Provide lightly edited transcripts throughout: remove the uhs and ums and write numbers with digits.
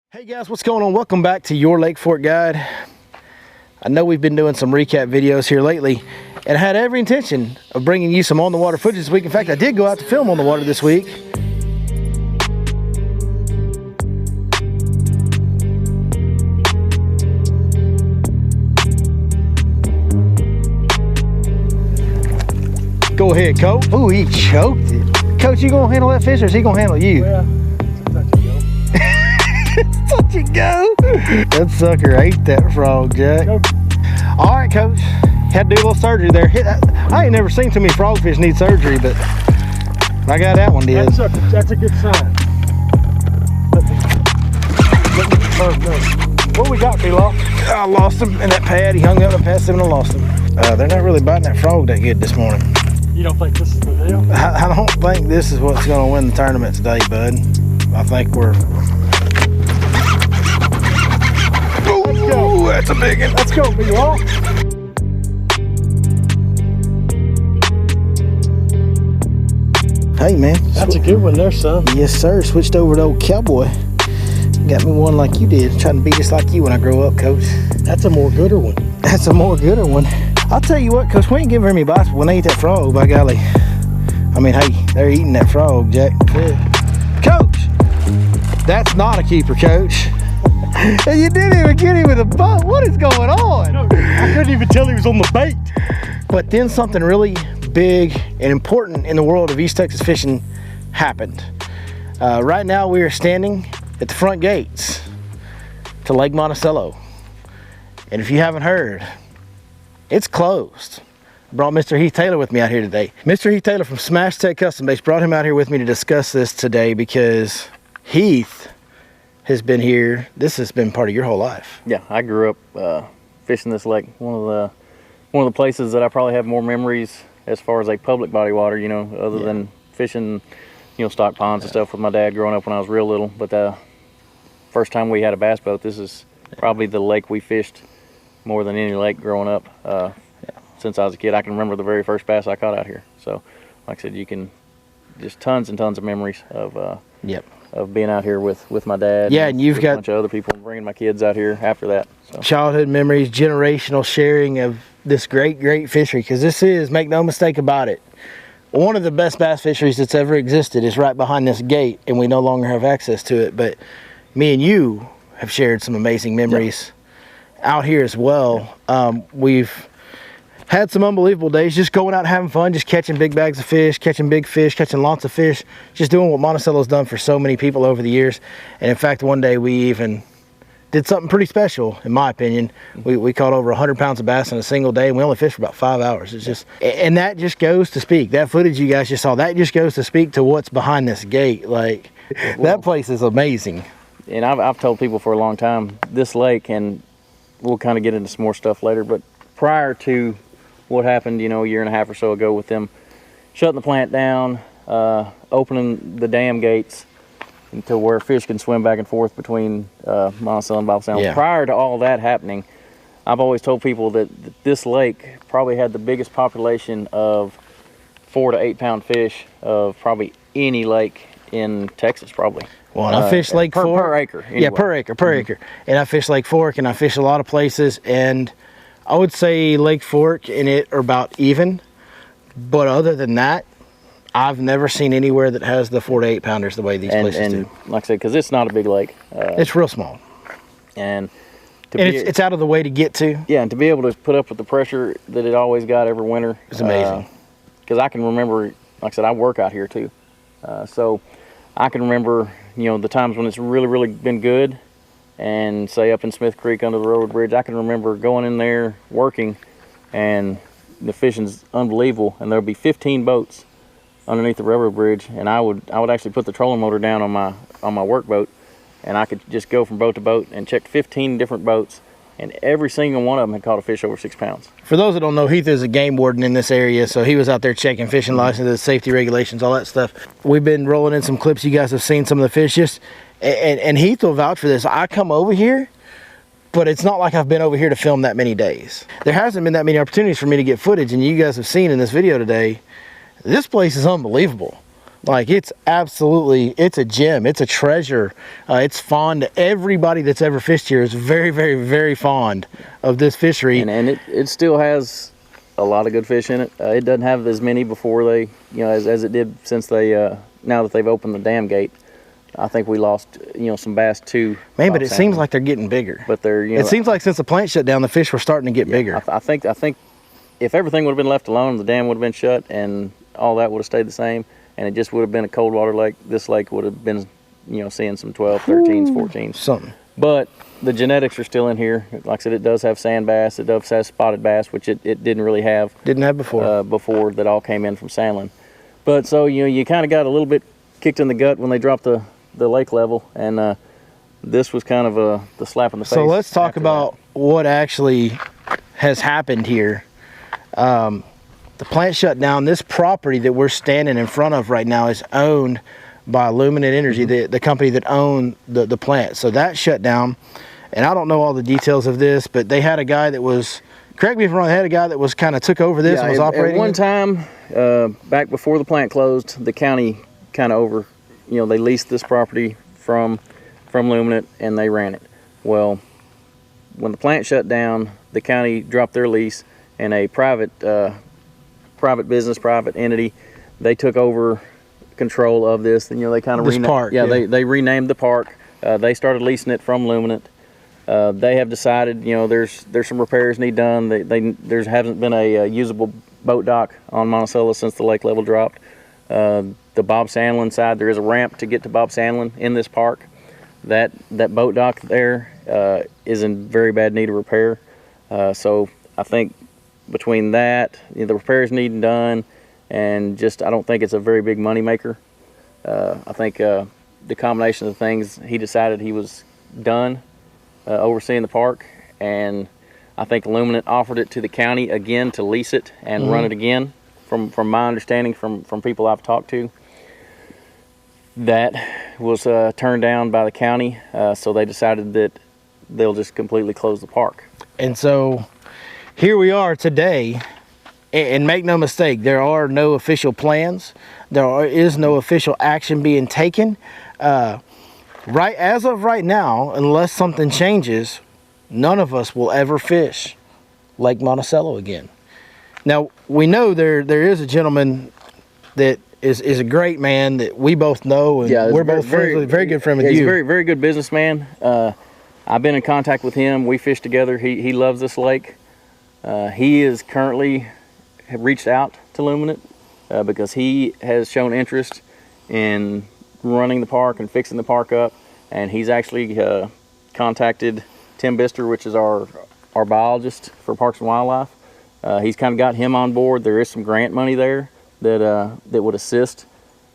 Hey guys, what's going on? Welcome back to your Lake Fork Guide. I know we've been doing some recap videos here lately and I had every intention of bringing you some on the water footage this week. In fact, I did go out to film on the water this week. Go ahead, Coach. Ooh, he choked it. Coach, you gonna handle that fish or is he gonna handle you? Well, Touch it go. That sucker ate that frog, Jack. All right, Coach. Had to do a little surgery there. I ain't never seen too many frogfish need surgery, but I got that one did. That's a good sign. What we got, Philo? I lost him in that pad. He hung up and passed him and I lost him. They're not really biting that frog that good this morning. You don't think this is the deal? I don't think this is what's going to win the tournament today, bud. I think we're... Let's go. Ooh, that's a big one. Let's go, B-Law. Hey, man. That's a good one there, son. Yes, sir. Switched over to old Cowboy. Got me one like you did. Trying to be just like you when I grow up, Coach. That's a more gooder one. That's a more gooder one. I'll tell you what, Coach, we ain't giving very many bites, but when they eat that frog, by golly. I mean, hey, they're eating that frog, Jack. Coach, that's not a keeper, Coach. And you didn't even get him with a boat. What is going on? I couldn't even tell he was on the bait. But then something really big and important in the world of East Texas fishing happened. Right now we are standing at the front gates to Lake Monticello. And if you haven't heard, it's closed. Brought Mr. Heath Taylor with me out here today. Mr. Heath Taylor from Smash Tech Custom Base brought him out here with me to discuss this today because Heath has been here. This has been part of your whole life. Yeah, I grew up fishing this lake. One of the places that I probably have more memories as far as like public body water, you know, other than fishing, you know, stock ponds and stuff with my dad growing up when I was real little. But the first time we had a bass boat, this is probably the lake we fished more than any lake growing up. Since I was a kid, I can remember the very first bass I caught out here. So, like I said, you can just tons and tons of memories of of being out here with my dad. Yeah, and you've got a bunch of other people, and bringing my kids out here after that. So. Childhood memories, generational sharing of this great fishery, because this is, make no mistake about it, one of the best bass fisheries that's ever existed is right behind this gate, and we no longer have access to it. But me and you have shared some amazing memories out here as well. We've had some unbelievable days just going out and having fun, just catching big bags of fish, catching big fish, catching lots of fish, just doing what Monticello's done for so many people over the years. And in fact, one day we even did something pretty special, in my opinion. We caught over 100 pounds of bass in a single day, and we only fished for about 5 hours. It's just, and that just goes to speak. That footage you guys just saw, that just goes to speak to what's behind this gate. Like, that place is amazing. And I've told people for a long time, this lake, and we'll kind of get into some more stuff later, but prior to what happened, you know, a year and a half or so ago with them shutting the plant down, opening the dam gates to where fish can swim back and forth between Monticello and Bible Sound. Yeah. Prior to all that happening, I've always told people that this lake probably had the biggest population of 4 to 8 pound fish of probably any lake in Texas, probably. Well, and I fish Lake Fork. Per acre. Anyway. Yeah, per acre. And I fish Lake Fork, and I fish a lot of places, and I would say Lake Fork and it are about even. But other than that, I've never seen anywhere that has the 4 to 8 pounders the way these places do. Like I said, because it's not a big lake. It's real small. And it's out of the way to get to. Yeah, and to be able to put up with the pressure that it always got every winter. It's amazing. Because I can remember, like I said, I work out here too. So I can remember, you know, the times when it's really, really been good. And say up in Smith Creek under the railroad bridge, I can remember going in there working, and the fishing's unbelievable. And there'll be 15 boats underneath the railroad bridge, and I would actually put the trolling motor down on my work boat, and I could just go from boat to boat and check 15 different boats, and every single one of them had caught a fish over 6 pounds. For those that don't know, Heath is a game warden in this area, so he was out there checking fishing licenses, safety regulations, all that stuff. We've been rolling in some clips. You guys have seen some of the fish. Just and Heath will vouch for this. I come over here, but it's not like I've been over here to film that many days. There hasn't been that many opportunities for me to get footage, and you guys have seen in this video today, this place is unbelievable. Like, it's a gem. It's a treasure. It's fond. Everybody that's ever fished here is very, very, very fond of this fishery. And it still has a lot of good fish in it. It doesn't have as many before they, you know, as it did since they, now that they've opened the dam gate. I think we lost, you know, some bass too. Man, but it seems like they're getting bigger. But they're, you know, it seems like since the plant shut down, the fish were starting to get bigger. I think if everything would have been left alone, the dam would have been shut, and all that would have stayed the same, and it just would have been a cold water lake, this lake would have been, you know, seeing some 12, 13s, 14s. Something. But the genetics are still in here. Like I said, it does have sand bass. It does have spotted bass, which it didn't really have. Didn't have before. Before that all came in from Sandlin. But so, you know, you kind of got a little bit kicked in the gut when they dropped the lake level, and this was kind of the slap in the face. So let's talk about what actually has happened here. The plant shut down. This property that we're standing in front of right now is owned by Luminant Energy, the company that owned the plant. So that shut down, and I don't know all the details of this, but they had a guy that was, correct me if I'm wrong, they had a guy that was kind of took over this and was operating. At one time, back before the plant closed, the county kind of they leased this property from Luminant, and they ran it. Well, when the plant shut down, the county dropped their lease, and a private entity, they took over control of this. And, you know, they kind of renamed. They renamed the park. They started leasing it from Luminant. They have decided, you know, there's some repairs need done. There hasn't been a usable boat dock on Monticello since the lake level dropped. The Bob Sandlin side, there is a ramp to get to Bob Sandlin in this park. That boat dock there is in very bad need of repair. So I think between that, you know, the repairs needing done, and just I don't think it's a very big money maker. I think the combination of things, he decided he was done overseeing the park, and I think Luminant offered it to the county again to lease it and run it again. From my understanding, from people I've talked to, that was turned down by the county, so they decided that they'll just completely close the park. And so here we are today, and make no mistake, there are no official plans. There is no official action being taken. Right as of right now, unless something changes, none of us will ever fish Lake Monticello again. Now, we know there is a gentleman that is a great man that we both know, and we're both very good friends with you. He's a very, very good businessman. I've been in contact with him. We fish together. He loves this lake. He is currently reached out to Luminant because he has shown interest in running the park and fixing the park up, and he's actually contacted Tim Bister, which is our biologist for Parks and Wildlife. He's kind of got him on board. There is some grant money there that would assist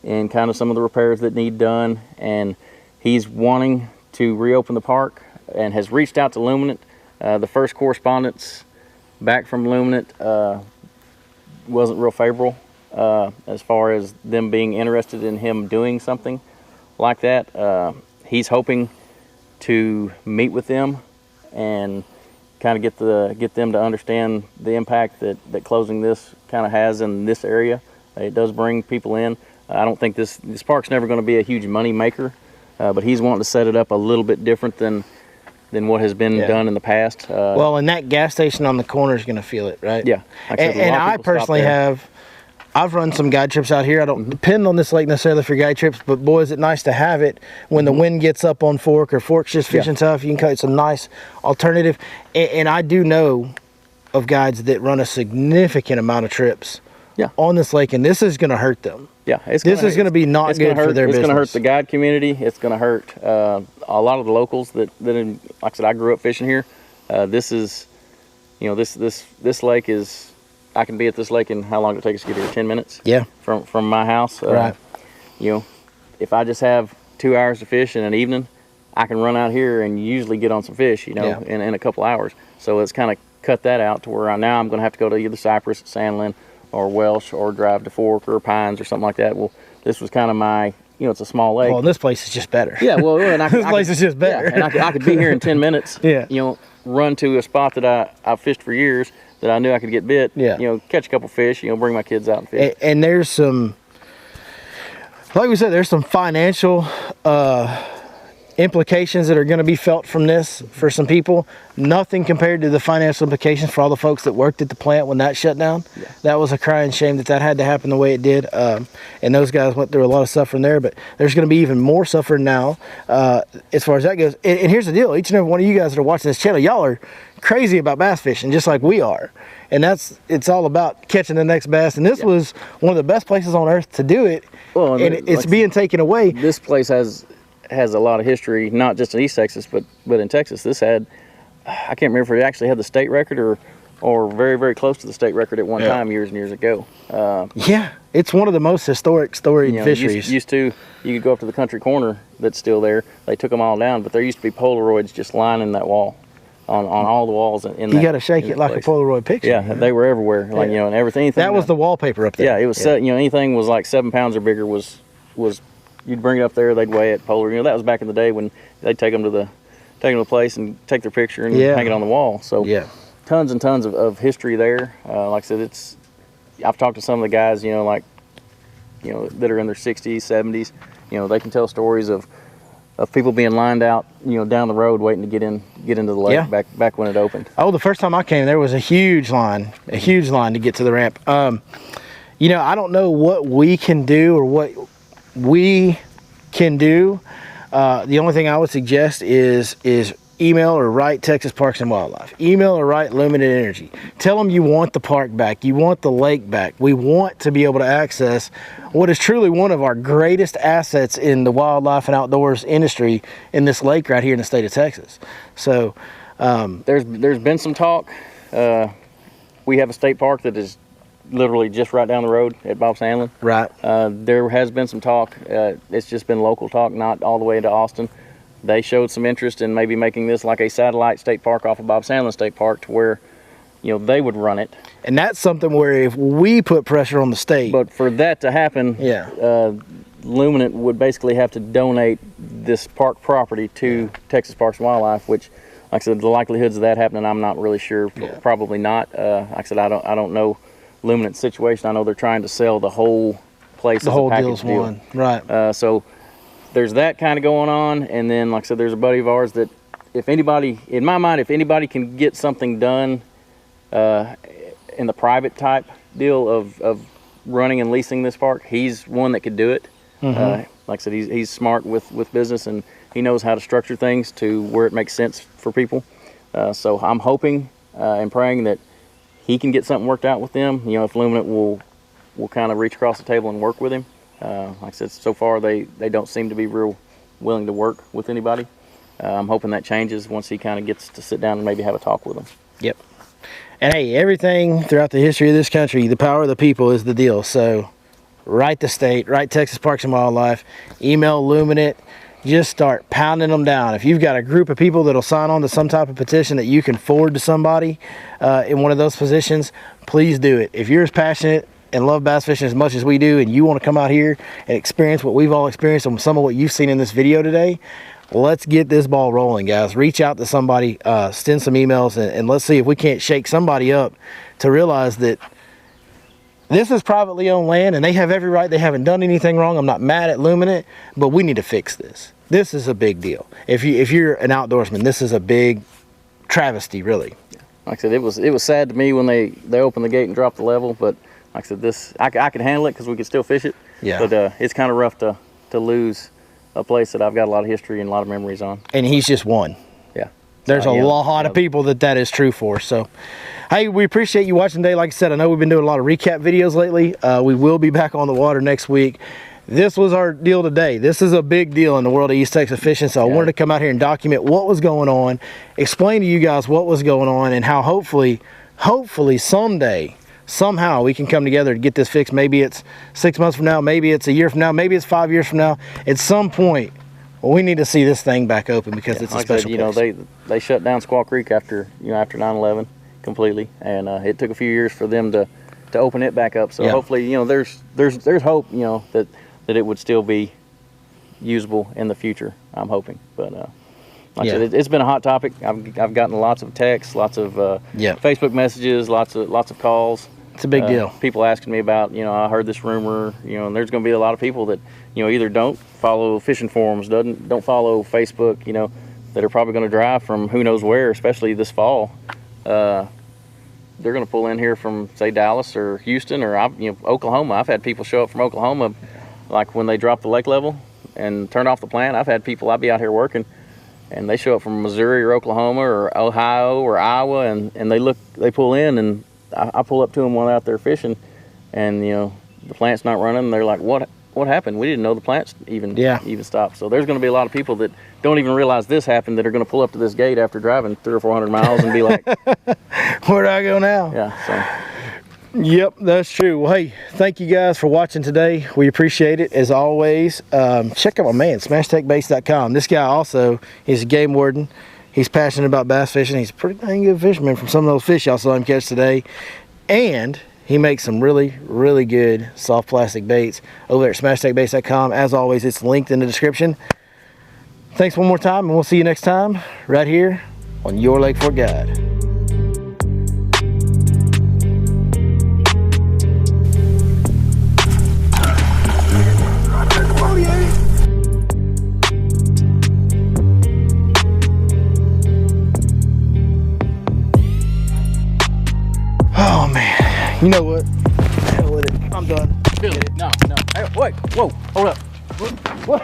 in kind of some of the repairs that need done, and he's wanting to reopen the park and has reached out to Luminant. The first correspondence back from Luminant wasn't real favorable as far as them being interested in him doing something like that. He's hoping to meet with them and kind of get them to understand the impact that closing this kind of has in this area. It does bring people in. I don't think this park's never going to be a huge money maker, but he's wanting to set it up a little bit different than what has been done in the past. Well, and that gas station on the corner is going to feel it, right? Yeah. And I personally I've run some guide trips out here. I don't depend on this lake necessarily for guide trips, but boy, is it nice to have it when the wind gets up on Fork, or Fork's just fishing tough. You can cut some nice alternative. And I do know of guides that run a significant amount of trips on this lake, and this is going to hurt them. Yeah, this is going to be not good for their business. It's going to hurt the guide community. It's going to hurt a lot of the locals that like I said, I grew up fishing here. This is, you know, this lake is. I can be at this lake in how long it takes to get here? 10 minutes. Yeah. From my house. Right. You know, if I just have 2 hours to fish in an evening, I can run out here and usually get on some fish. You know, in a couple hours. So it's kind of cut that out to where now I'm going to have to go to either Cypress, Sandlin, or Welsh, or drive to Fork or Pines or something like that. Well, this was kind of my, you know, it's a small lake. Well, and this place is just better. Yeah, well, and this place is just better. Yeah, and I could be here in 10 minutes. Yeah. You know, run to a spot that I've fished for years that I knew I could get bit. Yeah. You know, catch a couple fish. You know, bring my kids out and fish. And there's some. Like we said, there's some financial implications that are going to be felt from this for some people. Nothing compared to the financial implications for all the folks that worked at the plant when that shut down. Yeah. That was a crying shame that had to happen the way it did. And those guys went through a lot of suffering there, but there's going to be even more suffering now as far as that goes. And here's the deal. Each and every one of you guys that are watching this channel, y'all are crazy about bass fishing just like we are. And it's all about catching the next bass. And this was one of the best places on earth to do it. Well, and it's like being taken away. This place has a lot of history, not just in East Texas, but in Texas. This had, I can't remember if it actually had the state record or very, very close to the state record at one time years and years ago. Yeah, it's one of the most historic storied fisheries. You could go up to the country corner that's still there. They took them all down, but there used to be Polaroids just lining that wall. On all the walls in you got to shake it like place. A Polaroid picture. Yeah, they were everywhere. Like and everything. That was the wallpaper up there. Yeah, it was. Anything was like 7 pounds or bigger was. You'd bring it up there, they'd weigh it. Polar. That was back in the day when they'd take them to the place and take their picture and hang it on the wall. So tons and tons of history there. Like I said, I've talked to some of the guys, that are in their 60s, 70s. They can tell stories of people being lined out, down the road waiting to get into the lake back when it opened. Oh, the first time I came, there was a huge line to get to the ramp. I don't know what we can do or what we can do. The only thing I would suggest is email or write Texas Parks and Wildlife. Email or write Limited Energy. Tell them you want the park back. You want the lake back. We want to be able to access what is truly one of our greatest assets in the wildlife and outdoors industry in this lake right here in the state of Texas. So there's been some talk. We have a state park that is literally just right down the road at Bob Sandlin. Right. There has been some talk. It's just been local talk, not all the way to Austin. They showed some interest in maybe making this like a satellite state park off of Bob Sandlin State Park to where, they would run it. And that's something where if we put pressure on the state. But for that to happen, Luminant would basically have to donate this park property to Texas Parks and Wildlife, which, like I said, the likelihoods of that happening, I'm not really sure. Probably not. Like I said, I don't know Luminant's situation. I know they're trying to sell the whole place. The whole deal's one, right? So there's that kind of going on, and then like I said, there's a buddy of ours that, if anybody, in my mind, if anybody can get something done in the private type deal of running and leasing this park, he's one that could do it. Like I said, he's smart with business, and he knows how to structure things to where it makes sense for people. So I'm hoping and praying that he can get something worked out with them. If Luminant will kind of reach across the table and work with him. Like I said, so far they don't seem to be real willing to work with anybody. I'm hoping that changes once he kind of gets to sit down and maybe have a talk with them. Yep. And hey, everything throughout the history of this country, the power of the people is the deal. So write the state, write Texas Parks and Wildlife, email Luminant, just start pounding them down. If you've got a group of people that'll sign on to some type of petition that you can forward to somebody in one of those positions, please do it. If you're as passionate and love bass fishing as much as we do, and you want to come out here and experience what we've all experienced and some of what you've seen in this video today, let's get this ball rolling, guys. Reach out to somebody, send some emails, and let's see if we can't shake somebody up to realize that this is privately owned land and they have every right. They haven't done anything wrong. I'm not mad at Luminant, but we need to fix this. This is a big deal. If you're an outdoorsman, this is a big travesty, really. Like I said, it was sad to me when they opened the gate and dropped the level, but like I said, this I could handle it because we could still fish it. Yeah. But it's kind of rough to lose a place that I've got a lot of history and a lot of memories on. And he's just one. Yeah. There's a lot of people that is true for. So, hey, we appreciate you watching today. Like I said, I know we've been doing a lot of recap videos lately. We will be back on the water next week. This was our deal today. This is a big deal in the world of East Texas fishing. So I wanted to come out here and document what was going on, explain to you guys what was going on, and how hopefully someday, somehow we can come together to get this fixed. Maybe it's 6 months from now, maybe it's a year from now, maybe it's 5 years from now. At some point, we need to see this thing back open because it's a special place. They shut down Squaw Creek after 9/11 completely, and it took a few years for them to open it back up. So hopefully, there's hope, that it would still be usable in the future. I'm hoping, but like I said, it's been a hot topic. I've gotten lots of texts, lots of Facebook messages, lots of calls. It's a big deal. People asking me about, you know, I heard this rumor, you know, and there's going to be a lot of people that, you know, either don't follow fishing forums, don't follow Facebook, you know, that are probably going to drive from who knows where, especially this fall. They're going to pull in here from, say, Dallas or Houston or Oklahoma. I've had people show up from Oklahoma, like when they drop the lake level and turn off the plant. I've had people, I'd be out here working, and they show up from Missouri or Oklahoma or Ohio or Iowa, and they pull in, and I pull up to them while they're out there fishing, and, you know, the plant's not running. And they're like, what happened? We didn't know the plants even stopped. So there's going to be a lot of people that don't even realize this happened that are going to pull up to this gate after driving 300 or 400 miles and be like, where do I go now? Yeah. So. Yep, that's true. Well, hey, thank you guys for watching today. We appreciate it as always. Check out my man, SmashTechBaits.com. This guy also is a game warden. He's passionate about bass fishing. He's a pretty dang good fisherman from some of those fish y'all saw him catch today. And he makes some really, really good soft plastic baits over there at SmashTechBaits.com. As always, it's linked in the description. Thanks one more time, and we'll see you next time right here on Your Lake Fort Guide. Oh man, you know what? Hell with it. I'm done. No. Hey, wait, whoa, hold up. What?